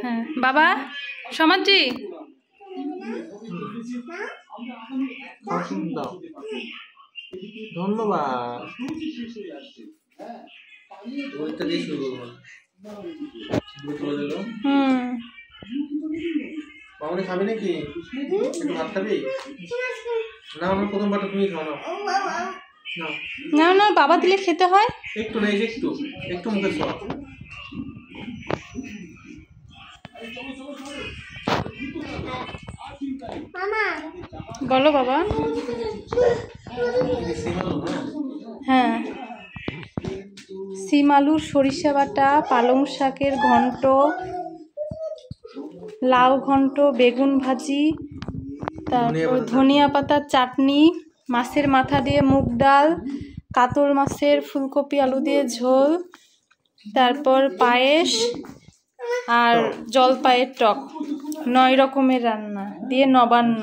হ্যাঁ বাবা সমাজজি ধন্যবাদ। মামনি খাবি নাকি? একটু ভাত খাবি? না আমার প্রথম বারটা তুমি খাও না। না না বাবা দিলে খেতে হয়। একটু না, এই যে একটু একটু মুখে খাও। বলো বাবা। হ্যাঁ সিম আলুর সরিষা বাটা, পালং শাকের ঘন্ট, লাউ ঘন্ট, বেগুন ভাজি, তারপর ধনিয়া পাতার চাটনি, মাছের মাথা দিয়ে মুগ ডাল, কাতল মাছের ফুলকপি আলু দিয়ে ঝোল, তারপর পায়েস আর জলপাইয়ের টক, 9 রকমের রান্না দিয়ে নবান্ন।